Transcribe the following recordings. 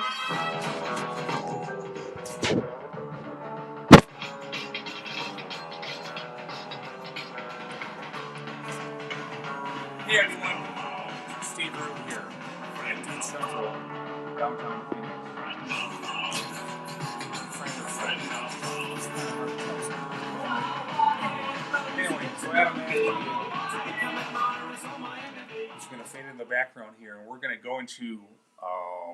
Hey everyone, Steve Rue here at Dude Central, downtown Phoenix. Anyway, so Adam is going to fade in the background here, and we're going to go into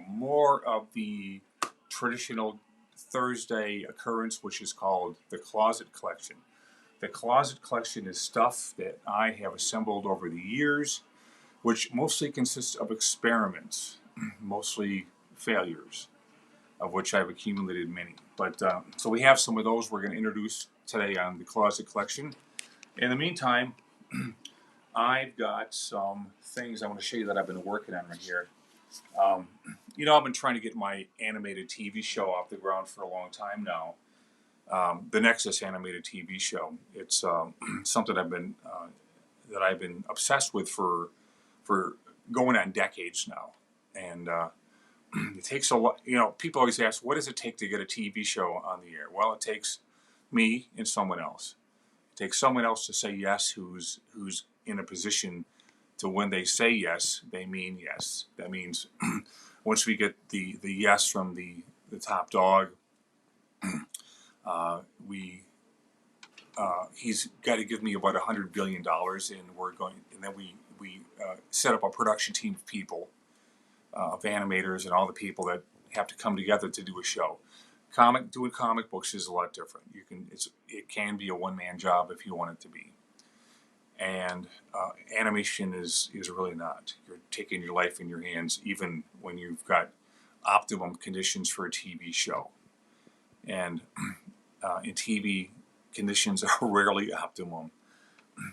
more of the traditional Thursday occurrence, which is called the Closet Collection. The Closet Collection is stuff that I have assembled over the years, which mostly consists of experiments, mostly failures, of which I've accumulated many. But so we have some of those we're going to introduce today on the Closet Collection. In the meantime, I've got some things I want to show you that I've been working on right here. I've been trying to get my animated TV show off the ground for a long time now. The Nexus animated TV show. It's something I've been obsessed with for going on decades now, and it takes a lot. People always ask, what does it take to get a TV show on the air? Well, it takes me and someone else. It takes someone else to say yes, who's in a position to, when they say yes, they mean yes. That means once we get the yes from the top dog, he's got to give me about $100 billion, and then we set up a production team of people, of animators, and all the people that have to come together to do a show. Doing comic books is a lot different. It can be a one-man job if you want it to be, and animation is really not. You're taking your life in your hands, even when you've got optimum conditions for a TV show, and in TV, conditions are rarely optimum.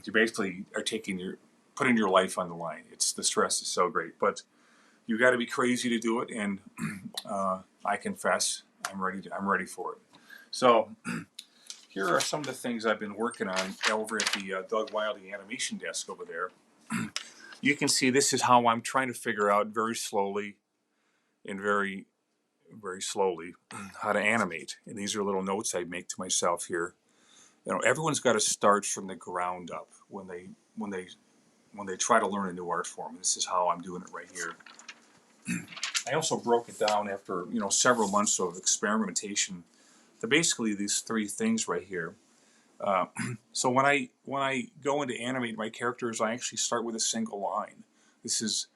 You basically are putting your life on the line. The stress is so great, but you got to be crazy to do it, and I confess I'm ready for it. So here are some of the things I've been working on over at the Doug Wildey animation desk over there. You can see this is how I'm trying to figure out very slowly and very, very slowly how to animate. And these are little notes I make to myself here. Everyone's got to start from the ground up when they try to learn a new art form. This is how I'm doing it right here. I also broke it down after several months of experimentation to basically these three things right here. So when I go into animate my characters, I actually start with a single line. This is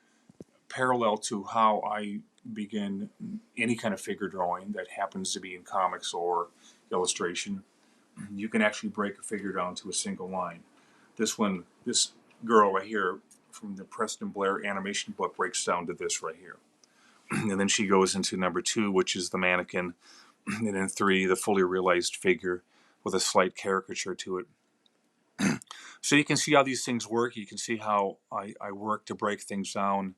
parallel to how I begin any kind of figure drawing that happens to be in comics or illustration. You can actually break a figure down to a single line. This girl right here from the Preston Blair animation book breaks down to this right here. And then she goes into number 2, which is the mannequin. And then 3, the fully realized figure with a slight caricature to it. So you can see how these things work. You can see how I work to break things down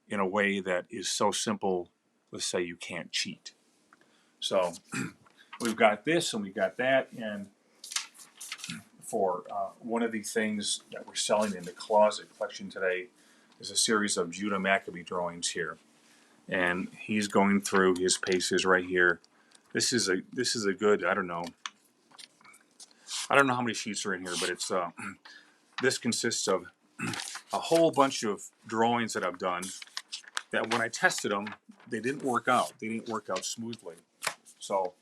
in a way that is so simple, let's say you can't cheat. So we've got this and we've got that. And for one of the things that we're selling in the Closet Collection today is a series of Judah Maccabee drawings here. And he's going through his paces right here. This is a good, I don't know how many sheets are in here, but it's this consists of a whole bunch of drawings that I've done that when I tested them, they didn't work out. They didn't work out smoothly. So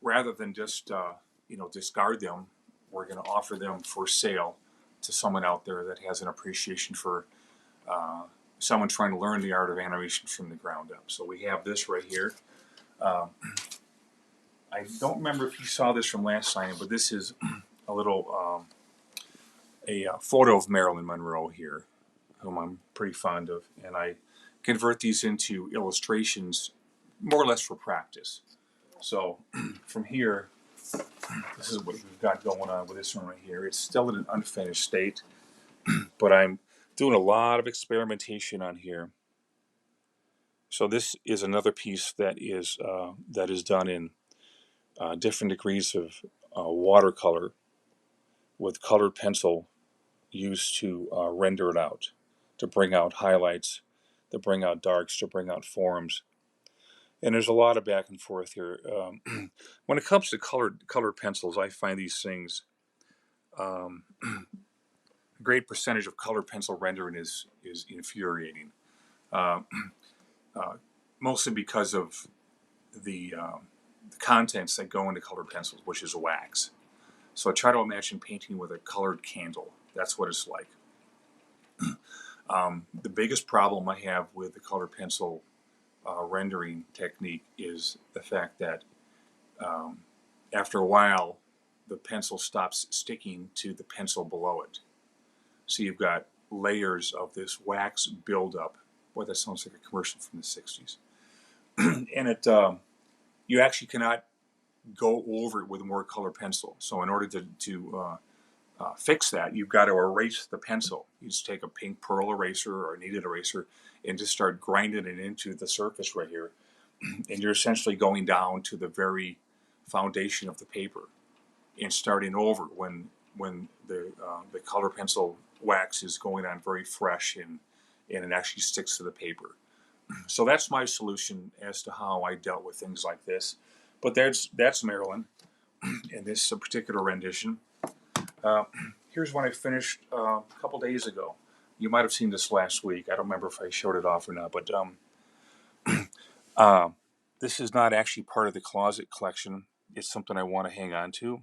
rather than just discard them, we're going to offer them for sale to someone out there that has an appreciation for someone trying to learn the art of animation from the ground up. So we have this right here. I don't remember if you saw this from last time, but this is a little a photo of Marilyn Monroe here, whom I'm pretty fond of, and I convert these into illustrations more or less for practice. So from here, this is what we've got going on with this one right here. It's still in an unfinished state, but I'm doing a lot of experimentation on here. So this is another piece that is done in different degrees of watercolor with colored pencil used to render it out, to bring out highlights to bring out darks, to bring out forms. And there's a lot of back and forth here. When it comes to colored pencils, I find these things, um, a great percentage of colored pencil rendering is infuriating. Uh, uh, Mostly because of the contents that go into colored pencils, which is wax. So I try to imagine painting with a colored candle. That's what it's like. The biggest problem I have with the colored pencil rendering technique is the fact that um, after a while, the pencil stops sticking to the pencil below it. So you've got layers of this wax buildup. Boy, that sounds like a commercial from the 60s. And you actually cannot go over it with a more colored pencil. So in order to fix that, you've got to erase the pencil. You just take a pink pearl eraser or a kneaded eraser and just start grinding it into the surface right here. And you're essentially going down to the very foundation of the paper and starting over when the color pencil wax is going on very fresh and it actually sticks to the paper. So that's my solution as to how I dealt with things like this. But that's Marilyn in this particular rendition. Uh, Here's one I finished a couple days ago. You might have seen this last week. I don't remember if I showed it off or not, but uh, this is not actually part of the closet collection. It's something I want to hang on to.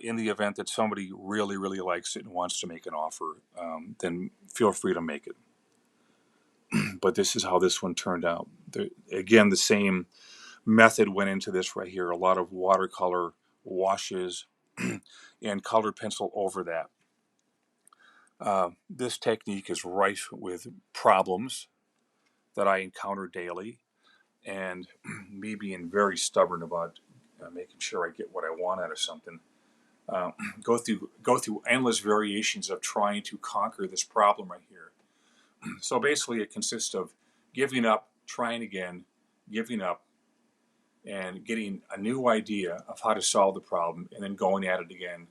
In the event that somebody really, really likes it and wants to make an offer, then feel free to make it. But this is how this one turned out. Again, the same method went into this right here. A lot of watercolor washes and colored pencil over that. This technique is rife with problems that I encounter daily, and me being very stubborn about making sure I get what I want out of something. Uh, go through endless variations of trying to conquer this problem right here. So basically, it consists of giving up, trying again, giving up, and getting a new idea of how to solve the problem, and then going at it again,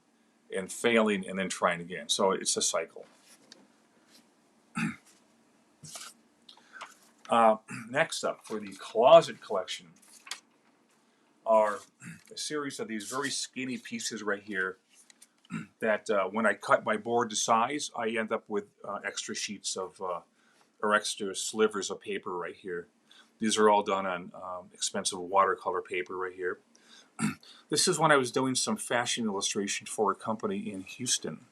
and failing, and then trying again. So it's a cycle. Next up, for the closet collection, are a series of these very skinny pieces right here that when I cut my board to size, I end up with extra sheets of or extra slivers of paper right here. These are all done on expensive watercolor paper right here. This is when I was doing some fashion illustration for a company in Houston.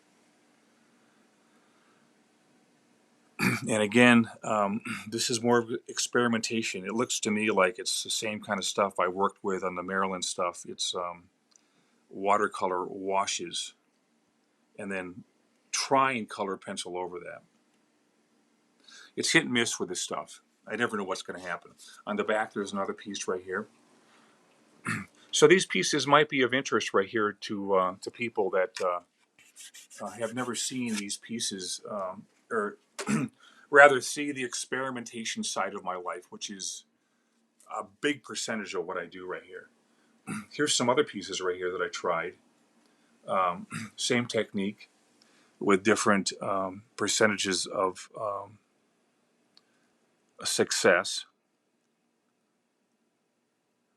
And again, this is more of experimentation. It looks to me like it's the same kind of stuff I worked with on the Maryland stuff. It's watercolor washes and then try and color pencil over that. It's hit and miss with this stuff. I never know what's going to happen. On the back, there's another piece right here. So these pieces might be of interest right here to people that have never seen these pieces, or rather see the experimentation side of my life, which is a big percentage of what I do right here. Here's some other pieces right here that I tried. Same technique with different percentages of success.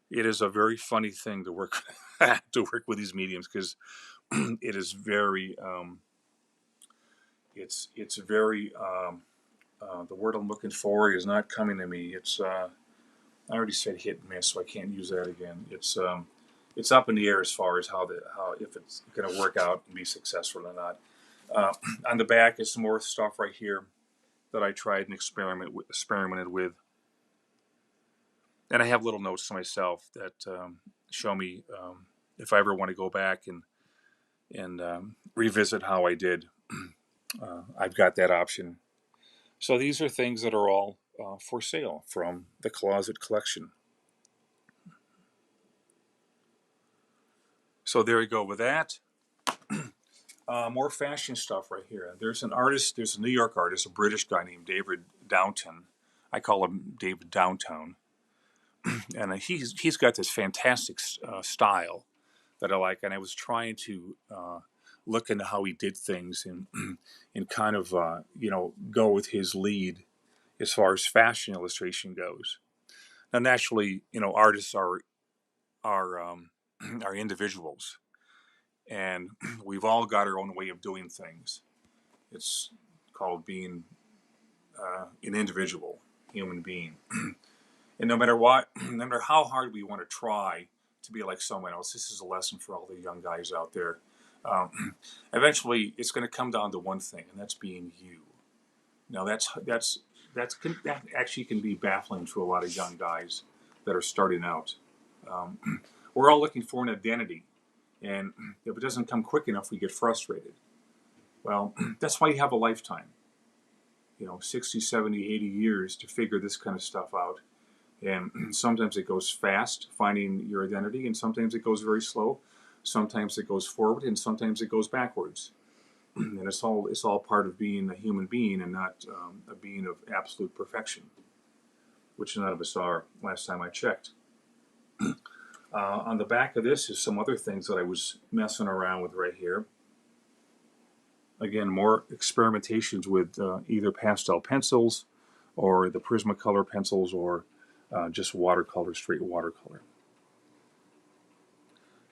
It is a very funny thing to work to work with these mediums because it is very it's very the word I'm looking for is not coming to me. It's I already said hit and miss, so I can't use that again. It's up in the air as far as how if it's going to work out and be successful or not. On the back is some more stuff right here that I tried and experimented with, and I have little notes to myself that show me if I ever want to go back and revisit how I did. I've got that option. So these are things that are all for sale from the closet collection. So there you go with that. More fashion stuff right here. There's an artist, there's a New York artist, a British guy named David Downton. I call him David Downtown. And he's got this fantastic style that I like. And I was trying to look into how he did things and kind of, go with his lead as far as fashion illustration goes. Now, naturally, artists are are individuals, and we've all got our own way of doing things. It's called being an individual human being. And no matter what, no matter how hard we want to try to be like someone else, this is a lesson for all the young guys out there. Eventually, it's going to come down to one thing, and that's being you. Now, that actually can be baffling to a lot of young guys that are starting out. We're all looking for an identity, and if it doesn't come quick enough, we get frustrated. Well, that's why you have a lifetime. 60, 70, 80 years to figure this kind of stuff out. And sometimes it goes fast, finding your identity, and sometimes it goes very slow. Sometimes it goes forward, and sometimes it goes backwards. And it's all part of being a human being and not a being of absolute perfection, which none of us are, last time I checked. On the back of this is some other things that I was messing around with right here. Again, more experimentations with either pastel pencils or the Prismacolor pencils or just watercolor, straight watercolor.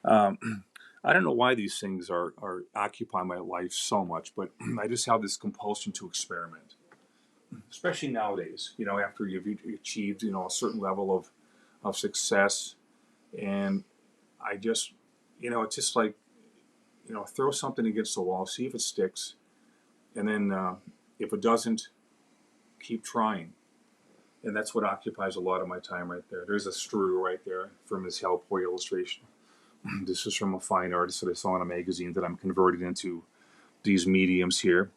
I don't know why these things are occupy my life so much, but I just have this compulsion to experiment, especially nowadays. After you've achieved a certain level of success, and I just it's just like throw something against the wall, see if it sticks, and then if it doesn't, keep trying. And that's what occupies a lot of my time right there. There's a Stru right there from his Hellboy illustration. This is from a fine artist that I saw in a magazine that I'm converted into these mediums here.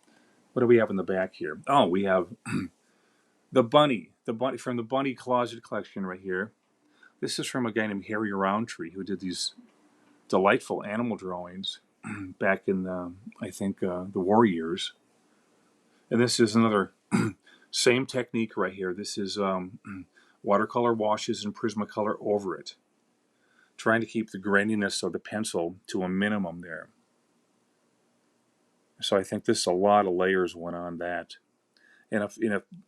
What do we have in the back here? Oh, we have the bunny from the Bunny Closet collection right here. This is from a guy named Harry Roundtree who did these delightful animal drawings back in I think the war years. And this is another same technique right here. This is watercolor washes and Prismacolor over it, trying to keep the graininess of the pencil to a minimum there. So I think this a lot of layers went on that. And if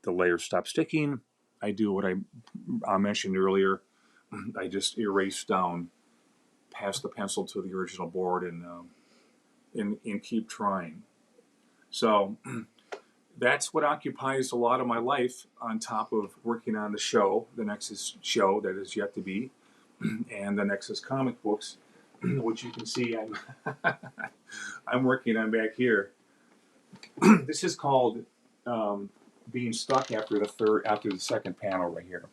the layers stop sticking, I do what I mentioned earlier. I just erase down past the pencil to the original board and keep trying. So that's what occupies a lot of my life on top of working on the show, the Nexus show that is yet to be, and the Nexus comic books, which you can see I'm working on back here. This is called being stuck after the second panel right here.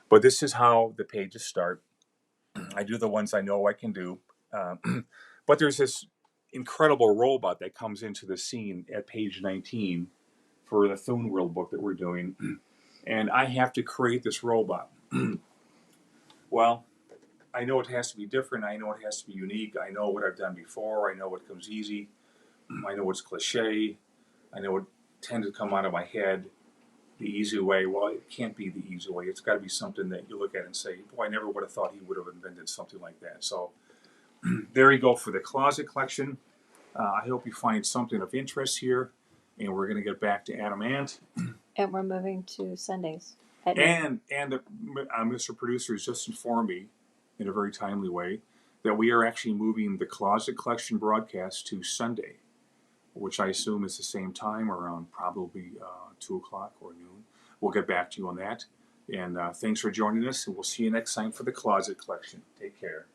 But this is how the pages start. I do the ones I know I can do. But there's this incredible robot that comes into the scene at page 19 for the Thune World book that we're doing. And I have to create this robot. Well, I know it has to be different. I know it has to be unique. I know what I've done before. I know what comes easy. I know what's cliche. I know what tends to come out of my head the easy way. Well, it can't be the easy way. It's got to be something that you look at and say, boy, I never would have thought he would have invented something like that. So there you go for the closet collection. I hope you find something of interest here. And we're going to get back to Adam Ant. And we're moving to Sundays. And Mr. Producer has just informed me in a very timely way that we are actually moving the closet collection broadcast to Sunday, which I assume is the same time, around probably 2 o'clock or noon. We'll get back to you on that. And thanks for joining us, and we'll see you next time for the closet collection. Take care.